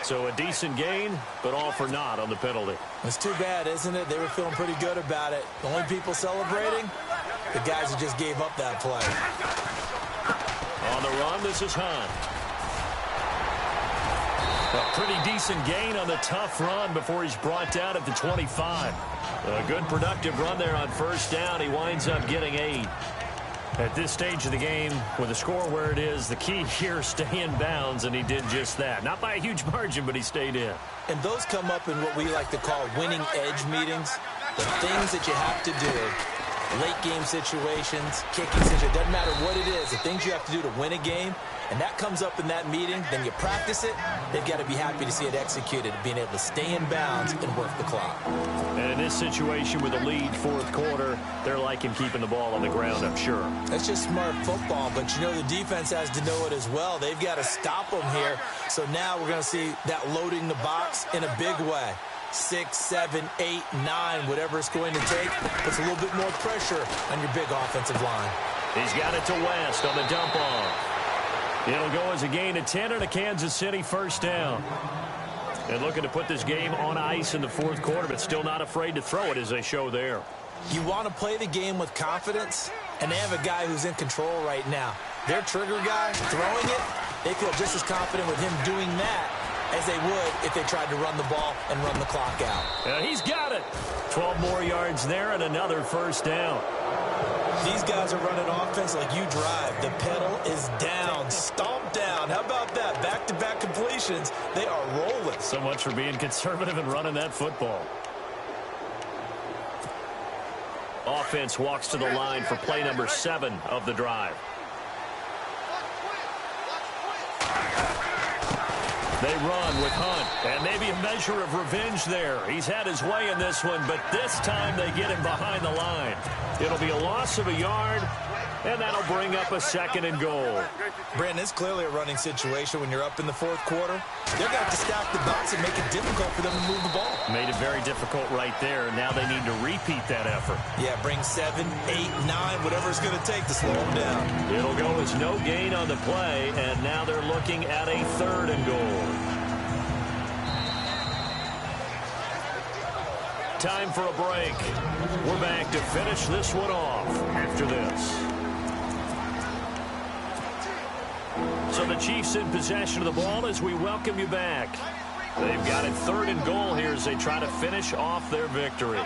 S2: So a decent gain, but all for naught on the penalty.
S4: It's too bad, isn't it? They were feeling pretty good about it. The only people celebrating, the guys who just gave up that play.
S2: On the run, this is Hunt. A pretty decent gain on the tough run before he's brought down at the 25. A good productive run there on 1st down. He winds up getting 8. At this stage of the game, with the score where it is, the key here is stay in bounds, and he did just that. Not by a huge margin, but he stayed in.
S4: And those come up in what we like to call winning edge meetings. The things that you have to do, late game situations, kicking situations, doesn't matter what it is, the things you have to do to win a game, and that comes up in that meeting, then you practice it, they've got to be happy to see it executed, being able to stay in bounds and work the clock.
S2: And in this situation with a lead 4th quarter, they're liking keeping the ball on the ground, I'm sure.
S4: That's just smart football, but you know the defense has to know it as well. They've got to stop them here. So now we're going to see that loading the box in a big way. 6, 7, 8, 9, whatever it's going to take, puts a little bit more pressure on your big offensive line.
S2: He's got it to West on the dump off. It'll go as a gain of 10 and a Kansas City 1st down. And looking to put this game on ice in the 4th quarter, but still not afraid to throw it as they show there.
S4: You want to play the game with confidence, and they have a guy who's in control right now. Their trigger guy throwing it, they feel just as confident with him doing that as they would if they tried to run the ball and run the clock out.
S2: He's got it. 12 more yards there and another first down.
S4: These guys are running offense like you drive. The pedal is down, stomp down. How about that? Back-to-back completions. They are rolling.
S2: So much for being conservative and running that football. Offense walks to the line for play number 7 of the drive. They run with Hunt, and maybe a measure of revenge there. He's had his way in this one, but this time they get him behind the line. It'll be a loss of a yard, and that'll bring up a 2nd and goal.
S4: Brandon, it's clearly a running situation when you're up in the 4th quarter. They're going to have to stack the box and make it difficult for them to move the ball.
S2: Made it very difficult right there. Now they need to repeat that effort.
S4: Yeah, bring 7, 8, 9, whatever it's going to take to slow them down.
S2: It'll go as no gain on the play, and now they're looking at a 3rd and goal. Time for a break. We're back to finish this one off after this. So the Chiefs in possession of the ball as we welcome you back. They've got it 3rd and goal here as they try to finish off their victory.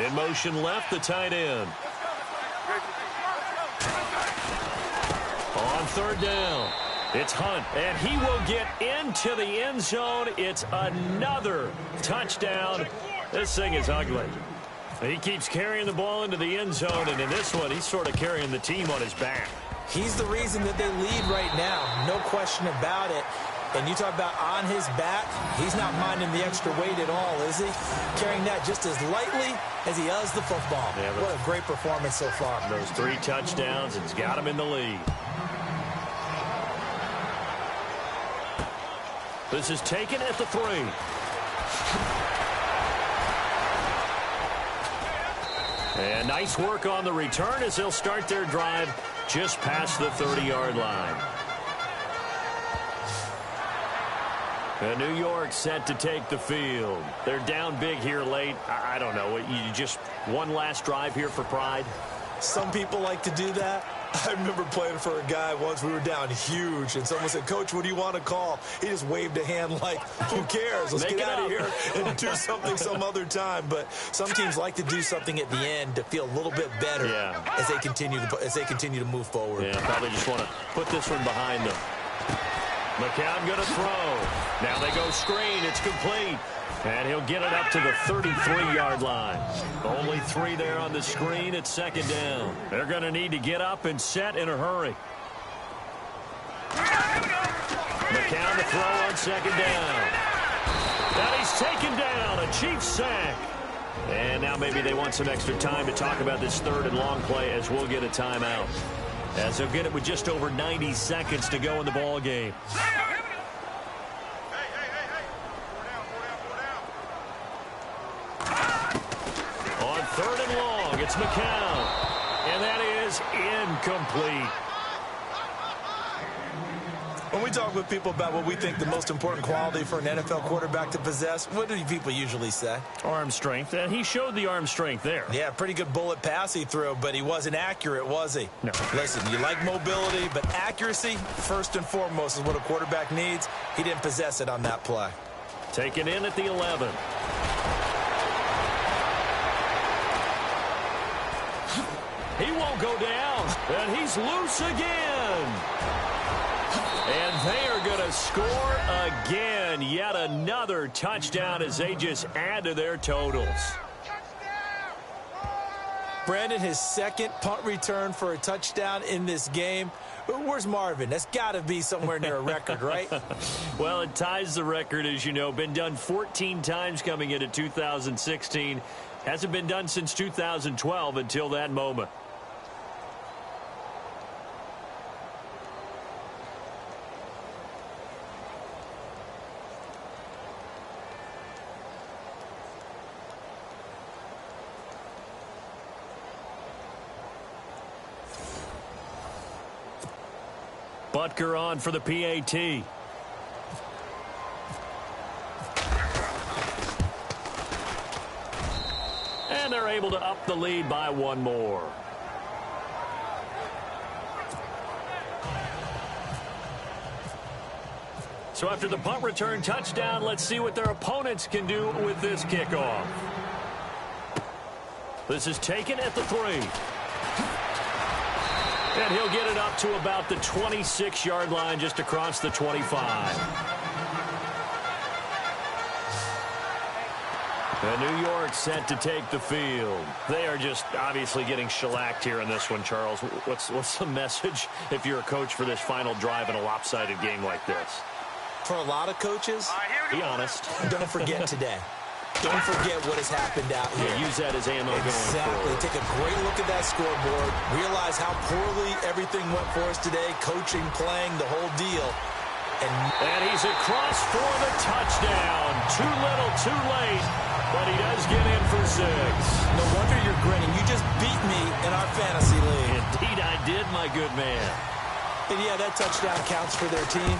S2: In motion left, the tight end. On 3rd down, it's Hunt, and he will get into the end zone. It's another touchdown. This thing is ugly. He keeps carrying the ball into the end zone, and in this one, he's sort of carrying the team on his back.
S4: He's the reason that they lead right now, no question about it. And you talk about on his back, he's not minding the extra weight at all, is he? Carrying that just as lightly as he does the football. Yeah, what a great performance so far.
S2: Those 3 touchdowns, it's got him in the lead. This is taken at the 3. And nice work on the return as they'll start their drive just past the 30-yard line. And New York set to take the field. They're down big here late. I don't know. You just one last drive here for pride?
S4: Some people like to do that. I remember playing for a guy once. We were down huge, and someone said, "Coach, what do you want to call?" He just waved a hand like, who cares? Let's get out of here and do something some other time. But some teams like to do something at the end to feel a little bit better as they continue to move forward.
S2: Yeah, probably just want to put this one behind them. McCown going to throw. Now they go screen. It's complete. And he'll get it up to the 33-yard line. Only 3 there on the screen. It's 2nd down. They're going to need to get up and set in a hurry. McCown to throw on 2nd down. And he's taken down. A Chiefs sack. And now maybe they want some extra time to talk about this 3rd and long play as we'll get a timeout. As they'll get it with just over 90 seconds to go in the ball game. On 3rd and long, it's McCown. And that is incomplete.
S4: When we talk with people about what we think the most important quality for an NFL quarterback to possess, what do people usually say?
S2: Arm strength, and he showed the arm strength there.
S4: Yeah, pretty good bullet pass he threw, but he wasn't accurate, was he?
S2: No.
S4: Listen, you like mobility, but accuracy, first and foremost, is what a quarterback needs. He didn't possess it on that play.
S2: Taken in at the 11. He won't go down, and he's loose again. And they are going to score again. Yet another touchdown as they just add to their totals.
S4: Brandon, his 2nd punt return for a touchdown in this game. Where's Marvin? That's got to be somewhere near a record, right?
S2: Well, it ties the record, as you know. Been done 14 times coming into 2016. Hasn't been done since 2012 until that moment. Butker on for the PAT. And they're able to up the lead by 1 more. So after the punt return touchdown, let's see what their opponents can do with this kickoff. This is taken at the 3. And he'll get it up to about the 26-yard line, just across the 25. And New York set to take the field. They are just obviously getting shellacked here in this one, Charles. What's the message if you're a coach for this final drive in a lopsided game like this?
S4: For a lot of coaches,
S2: be honest.
S4: Don't forget today. Don't forget what has happened out here.
S2: Yeah, use that as ammo going forward.
S4: Take a great look at that scoreboard. Realize how poorly everything went for us today. Coaching, playing, the whole deal.
S2: And he's across for the touchdown. Too little, too late. But he does get in for 6.
S4: No wonder you're grinning. You just beat me in our fantasy league.
S2: Indeed I did, my good man.
S4: And yeah, that touchdown counts for their team.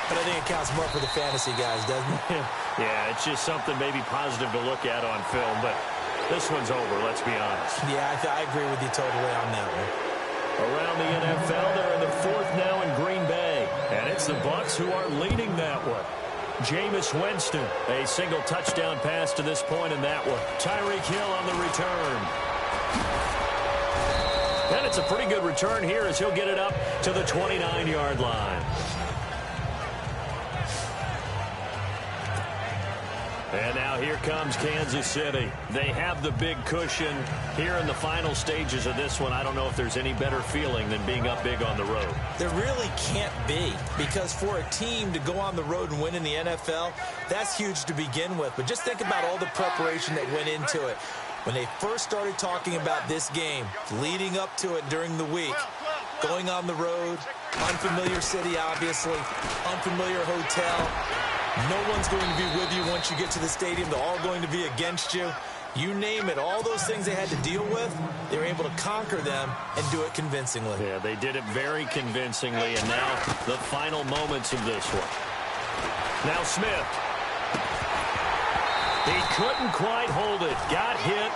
S4: But I think it counts more for the fantasy guys, doesn't it?
S2: Yeah, it's just something maybe positive to look at on film. But this one's over, let's be honest.
S4: Yeah, I agree with you totally on that one.
S2: Around the NFL, they're in the 4th now in Green Bay. And it's the Bucs who are leading that one. Jameis Winston, a single touchdown pass to this point in that one. Tyreek Hill on the return. And it's a pretty good return here as he'll get it up to the 29-yard line. And now here comes Kansas City. They have the big cushion here in the final stages of this one. I don't know if there's any better feeling than being up big on the road.
S4: There really can't be, because for a team to go on the road and win in the NFL, that's huge to begin with. But just think about all the preparation that went into it. When they first started talking about this game, leading up to it during the week, going on the road, unfamiliar city, obviously, unfamiliar hotel. No one's going to be with you once you get to the stadium. They're all going to be against you. You name it, all those things they had to deal with, they were able to conquer them and do it convincingly.
S2: Yeah, they did it very convincingly, and now the final moments of this one. Now Smith. He couldn't quite hold it. Got hit.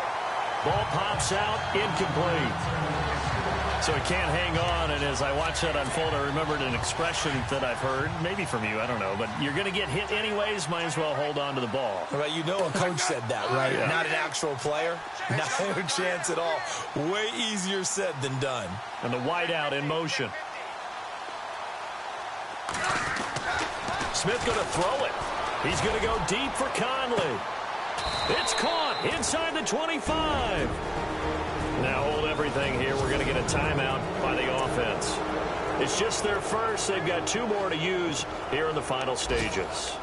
S2: Ball pops out. Incomplete. So he can't hang on, and as I watch that unfold, I remembered an expression that I've heard, maybe from you, I don't know, but you're going to get hit anyways, might as well hold on to the ball.
S4: Right, you know a coach said that, right? Yeah. Not an actual player. Not a chance at all. Way easier said than done.
S2: And the wideout in motion. Smith going to throw it. He's going to go deep for Conley. It's caught inside the 25. Now hold everything here. We're going to get a timeout by the offense. It's just their first. They've got 2 more to use here in the final stages.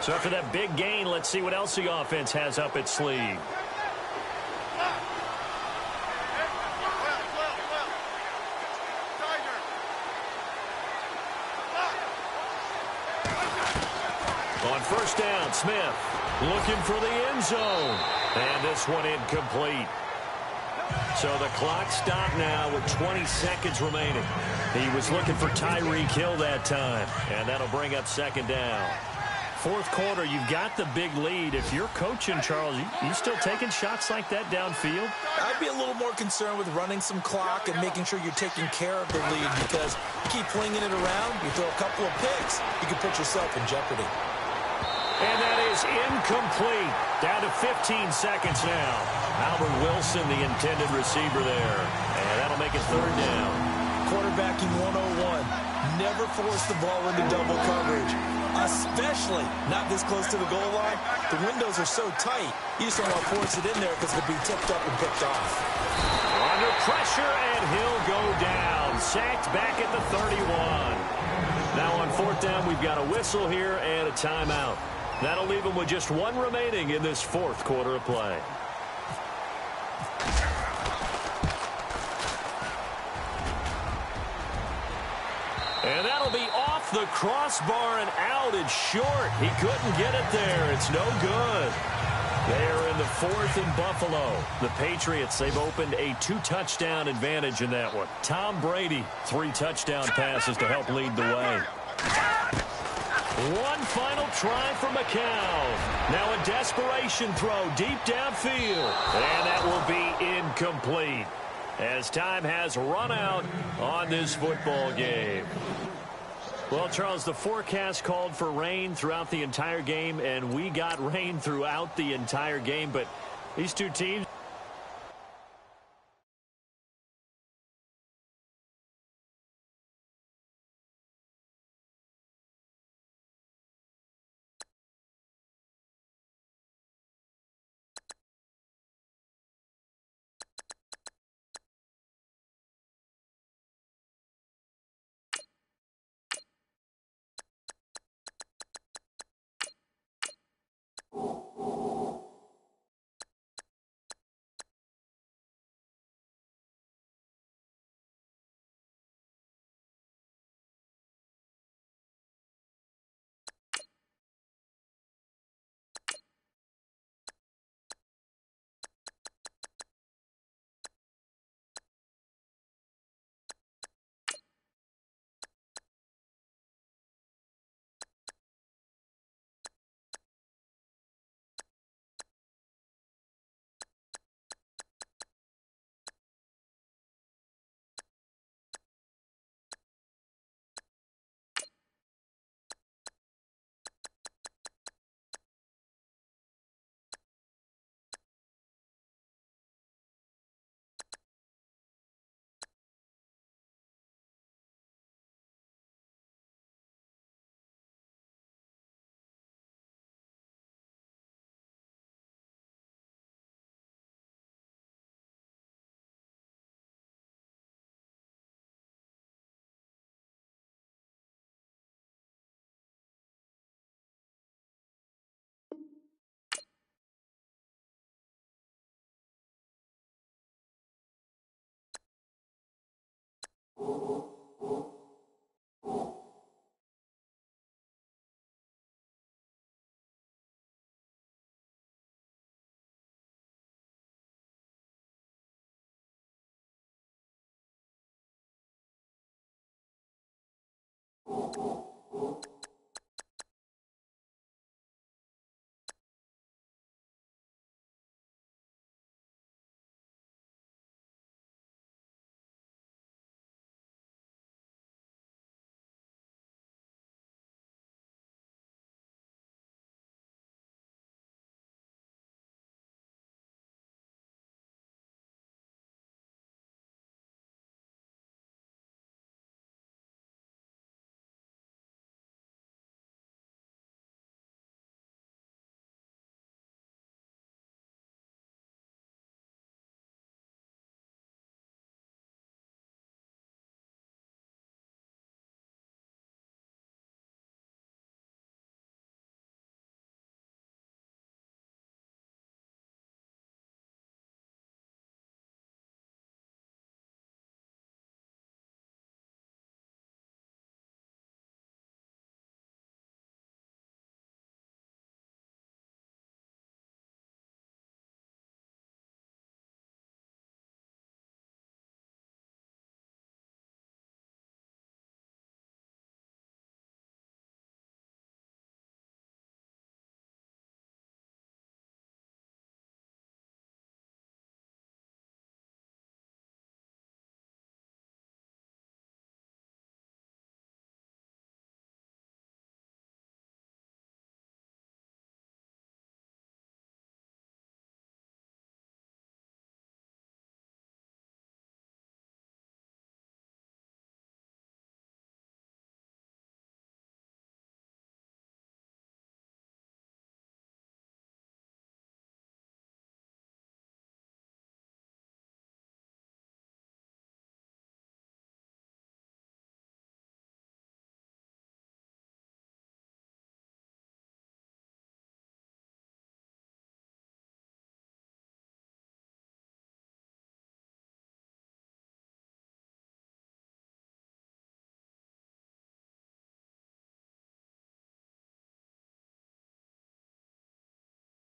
S2: So after that big gain, let's see what else the offense has up its sleeve. On first down, Smith looking for the end zone. And this one incomplete. So the clock stopped now with 20 seconds remaining. He was looking for Tyreek Hill that time. And that'll bring up 2nd down. 4th quarter, you've got the big lead. If you're coaching, Charles, you still taking shots like that downfield?
S4: I'd be a little more concerned with running some clock and making sure you're taking care of the lead, because you keep flinging it around, you throw a couple of picks, you can put yourself in jeopardy.
S2: And that is incomplete. Down to 15 seconds now. Albert Wilson, the intended receiver there. And that'll make it 3rd down.
S4: Quarterbacking 101. Never force the ball into double coverage, especially not this close to the goal line. The windows are so tight, you just don't want to force it in there because it could be tipped up and picked off.
S2: Under pressure, and he'll go down. Sacked back at the 31. Now on 4th down, we've got a whistle here and a timeout. That'll leave him with just 1 remaining in this 4th quarter of play. And that'll be off the crossbar and out. It's short. He couldn't get it there. It's no good. They're in the 4th in Buffalo. The Patriots, they've opened a 2-touchdown advantage in that one. Tom Brady, 3 touchdown passes to help lead the way. One final try for McCown. Now a desperation throw deep downfield. And that will be incomplete, as time has run out on this football game. Well, Charles, the forecast called for rain throughout the entire game, and we got rain throughout the entire game. But these two teams...